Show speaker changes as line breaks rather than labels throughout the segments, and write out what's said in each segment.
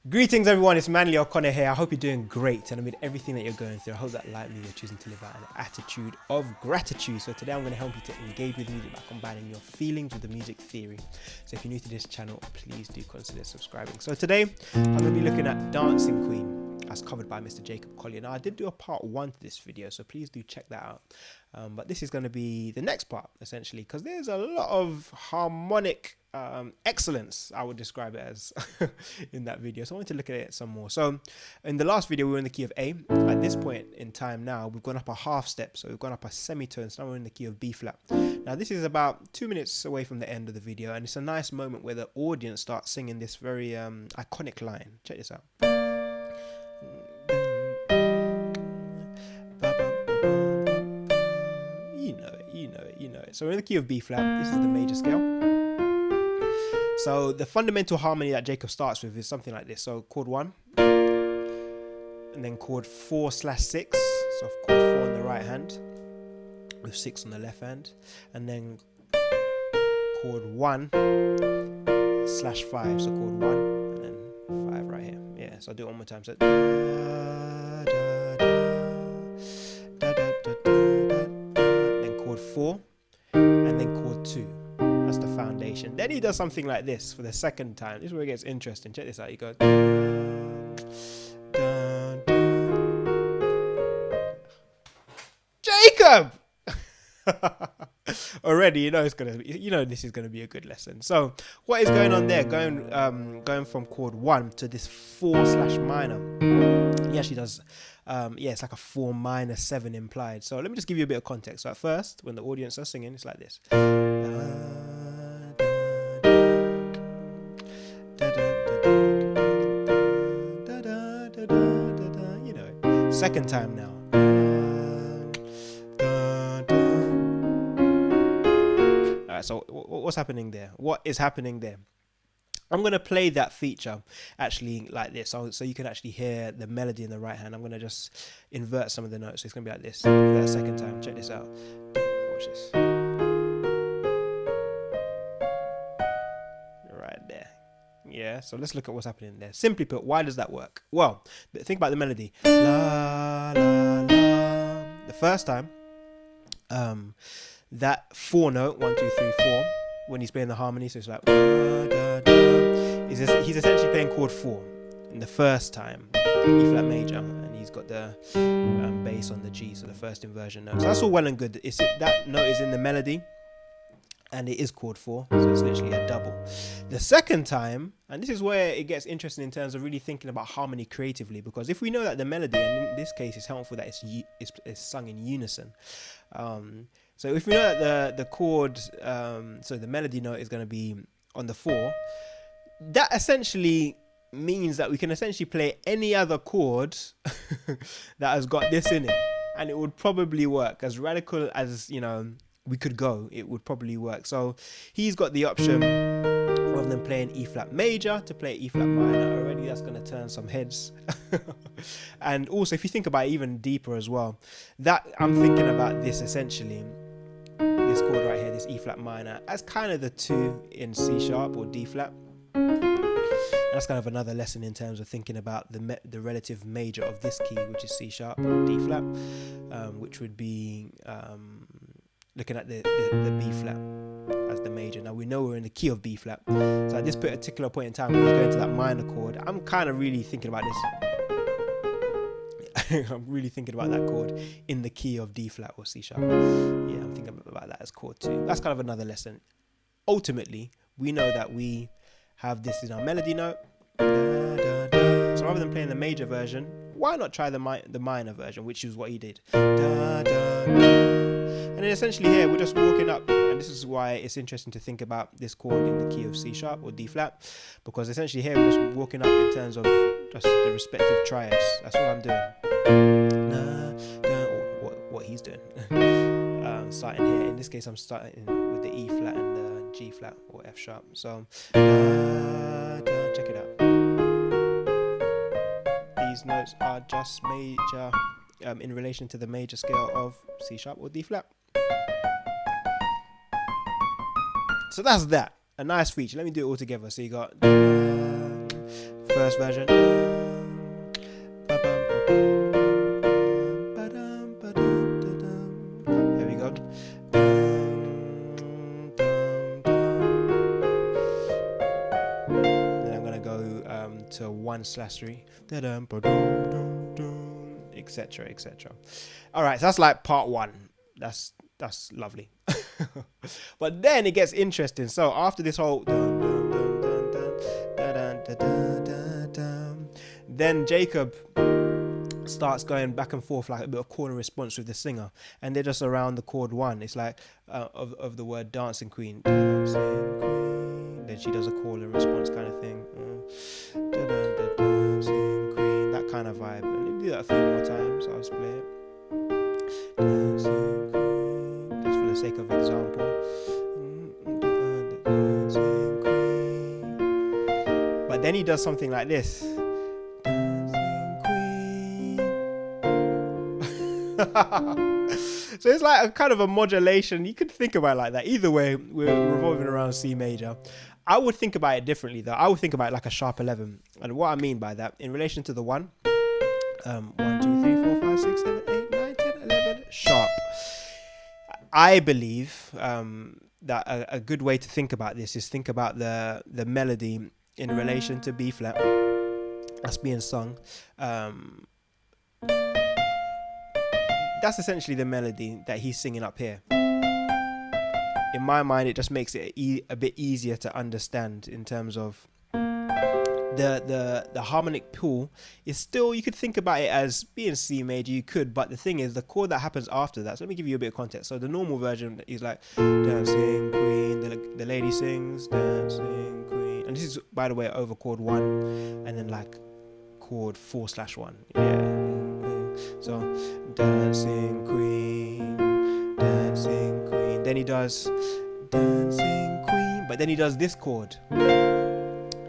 Greetings everyone, it's Manley O'Connor here. I hope you're doing great and amid everything that you're going through, I hope that like me you're choosing to live out an attitude of gratitude. So today I'm going to help you to engage with music by combining your feelings with the music theory. So if you're new to this channel, please do consider subscribing. So today I'm going to be looking at Dancing Queen as covered by Mr. Jacob Collier. Now I did do a part 1 to this video, so please do check that out. But this is going to be the next part essentially, because there's a lot of harmonic excellence, I would describe it as, in that video. So I wanted to look at it some more. So in the last video we were in the key of A. At this point in time now we've gone up a half step, so we've gone up a semitone, so now we're in the key of B flat. Now this is about 2 minutes away from the end of the video, and it's a nice moment where the audience starts singing this very iconic line. Check this out. You know it. So we're in the key of B flat. This is the major scale. So the fundamental harmony that Jacob starts with is something like this. So chord 1, and then chord 4/6. So chord 4 on the right hand with 6 on the left hand, and then chord 1/5. So chord 1 and then 5 right here. Yeah. So I'll do it one more time. So then chord 4, and then chord 2. That's the foundation. Then he does something like this for the second time. This is where it gets interesting. Check this out. He goes Jacob. Already, you know this is gonna be a good lesson. So what is going on there? Going from chord 1 to this 4/minor. He actually does. It's like a 4 minor 7 implied. So let me just give you a bit of context. So at first, when the audience are singing, it's like this. You know, second time now. Alright, so what's happening there? What is happening there? I'm going to play that feature actually like this, so you can actually hear the melody in the right hand. I'm going to just invert some of the notes. So it's going to be like this for that second time. Check this out. Watch this. Right there. Yeah, so let's look at what's happening there. Simply put, why does that work? Well, think about the melody. La, la, la. The first time, that 4 note, 1, 2, 3, 4, when he's playing the harmony, so it's like, he's essentially playing chord 4 in the first time, E flat major, and he's got the bass on the G, so the first inversion note. So that's all well and good. That note is in the melody, and it is chord 4, so it's literally a double. The second time, and this is where it gets interesting in terms of really thinking about harmony creatively, because if we know that the melody, and in this case it's helpful that it's sung in unison. So if we know that the chord, so the melody note is going to be on the 4, that essentially means that we can essentially play any other chord that has got this in it, and it would probably work. As radical as, we could go, it would probably work. So he's got the option, rather than playing E flat major, to play E flat minor. Already that's going to turn some heads. And also if you think about it even deeper as well, that I'm thinking about this essentially, this chord right here, this E flat minor, as kind of the 2 in C sharp or D flat. And that's kind of another lesson in terms of thinking about the relative major of this key, which is C sharp or D flat, which would be looking at the B flat as the major. Now we know we're in the key of B flat, so at this particular point in time when we're going to that minor chord, I'm kind of really thinking about this. I'm really thinking about that chord in the key of D flat or C sharp. Yeah, I'm thinking about that as chord 2. That's kind of another lesson. Ultimately, we know that we have this in our melody note. So rather than playing the major version, why not try the minor version, which is what he did. And then essentially here we're just walking up, and this is why it's interesting to think about this chord in the key of C sharp or D flat, because essentially here we're just walking up in terms of just the respective triads. That's what I'm doing. Or what he's doing. Starting here. In this case, I'm starting with the E flat and the G flat or F sharp. So check it out. These notes are just major in relation to the major scale of C sharp or D flat. So that's that. A nice feature. Let me do it all together. So you got first first version. Here we go. Then I'm gonna go to 1/3, etc., etc. All right, so that's like part one. That's lovely. But then it gets interesting. So after this whole then Jacob starts going back and forth like a bit of chord and response with the singer, and they're just around the chord 1. It's like of the word dancing queen, dancing queen. Then she does a chord and response kind of thing, dancing queen, that kind of vibe. And they do that a few more times. I'll just play it. Dancing queen, just for the sake of example. Dancing queen. But then he does something like this. So it's like a kind of a modulation. You could think about it like that. Either way, we're revolving around C major. I would think about it differently though. I would think about it like a sharp 11. And what I mean by that, in relation to the 1, 1, 2, 3, 4, 5, 6, 7, 8, 9, 10, 11, sharp. I believe that a good way to think about this is think about the melody in relation to B flat that's being sung. That's essentially the melody that he's singing up here. In my mind, it just makes it a bit easier to understand in terms of the harmonic pool is still, you could think about it as being C major, you could, but the thing is, the chord that happens after that, so let me give you a bit of context. So the normal version is like, dancing queen, the lady sings, dancing queen, and this is, by the way, over chord 1, and then like chord 4/1, yeah. So, dancing queen, dancing queen. Then he does dancing queen, but then he does this chord,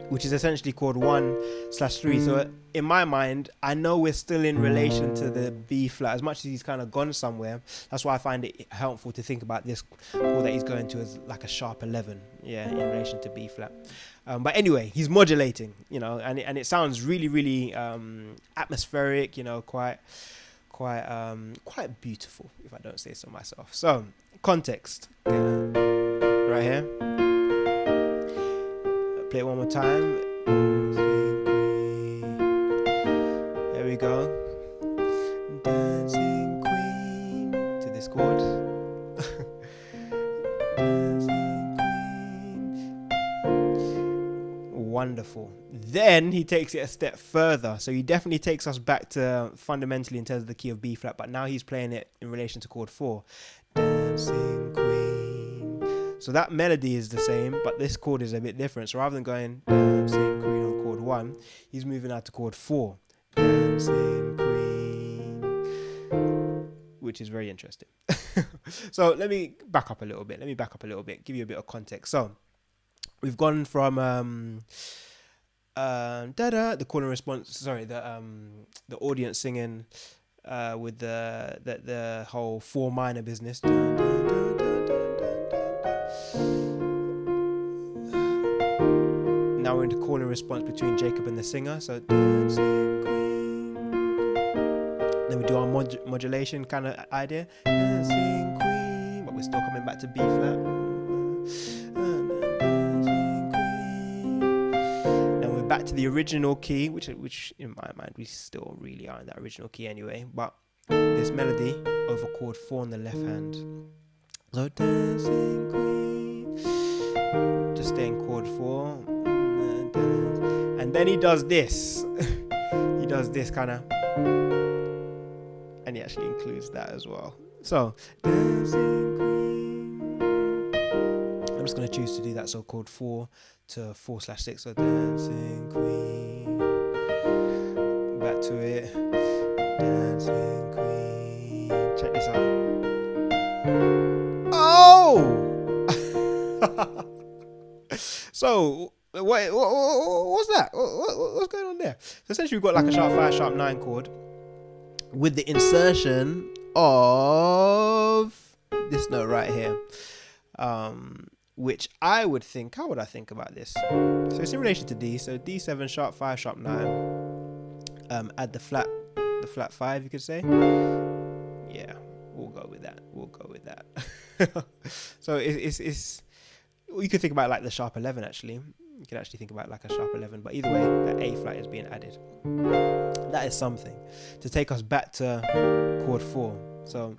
which is essentially chord 1/3. So in my mind, I know we're still in relation to the B flat. As much as he's kind of gone somewhere, that's why I find it helpful to think about this chord that he's going to as like a sharp 11, yeah, in relation to B flat. But anyway, he's modulating, you know, and it sounds really, really atmospheric, you know, quite beautiful, if I don't say so myself. So, context, right here. Play it one more time. There we go. Dancing queen to this chord. Dancing queen. Wonderful. Then he takes it a step further. So he definitely takes us back to fundamentally in terms of the key of B flat, but now he's playing it in relation to chord 4. Dancing queen. So that melody is the same, but this chord is a bit different. So rather than going dancing queen on chord 1, he's moving out to chord 4. Dancing queen. Which is very interesting. So let me back up a little bit. Give you a bit of context. So we've gone from the call and response, the audience singing with the whole 4 minor business. Now we're into call and response between Jacob and the singer. So dancing queen. Then we do our modulation kind of idea. Dancing queen, but we're still coming back to B flat. Back to the original key, which in my mind we still really are in that original key anyway, but this melody over chord 4 on the left hand. So dancing queen, just staying chord 4, and then he does this. He does this kind of, and he actually includes that as well. So dancing queen, I'm just going to choose to do that. So chord 4 to 4/6, so dancing queen, back to it, dancing queen. Check this out. Oh! So what's that? What's going on there? So essentially we've got like a sharp 5, sharp 9 chord with the insertion of this note right here. which I would think, how would I think about this? So it's in relation to D. So D7, sharp 5, sharp 9. Add the flat 5, you could say. Yeah, we'll go with that. So it's you could think about like the sharp 11 actually. You could actually think about like a sharp 11, but either way, the A flat is being added. That is something to take us back to chord 4. So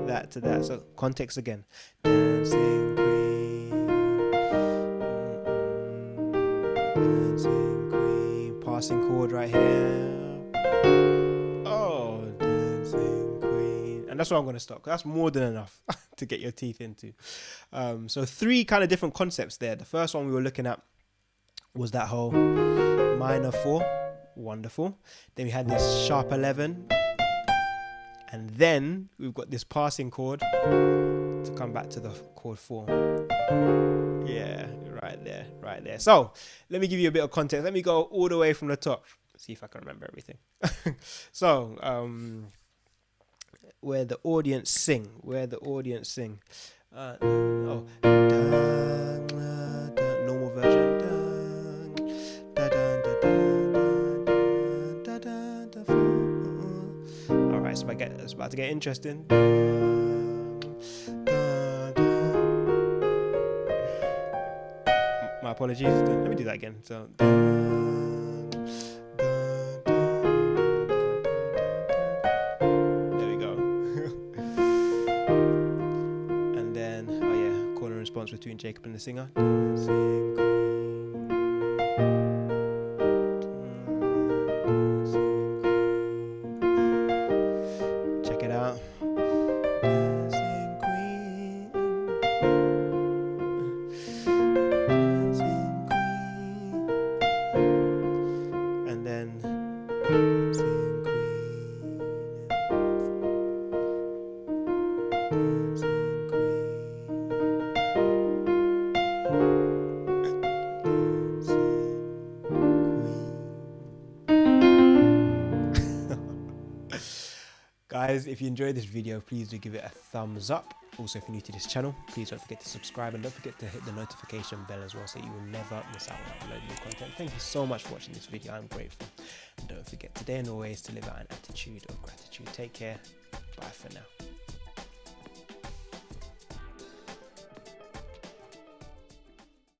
that to that. So context again. Dancing queen, dancing queen, passing chord right here. Oh, dancing queen, and that's where I'm gonna stop. That's more than enough to get your teeth into. So 3 kind of different concepts there. The first one we were looking at was that whole minor 4, wonderful. Then we had this sharp 11, and then we've got this passing chord to come back to the chord 4. Yeah, right there. So let me give you a bit of context. Let me go all the way from the top. See if I can remember everything. So where the audience sing. Normal version. All right, so it's about to get interesting. My apologies. Let me do that again. So. Response between Jacob and the singer. Check it out. Dancing queen. Dancing queen. And then dancing queen. Dancing queen. Guys, if you enjoyed this video, please do give it a thumbs up. Also, if you're new to this channel, please don't forget to subscribe and don't forget to hit the notification bell as well so you will never miss out on uploading new content. Thank you so much for watching this video. I'm grateful. And don't forget today and always to live out an attitude of gratitude. Take care. Bye for now.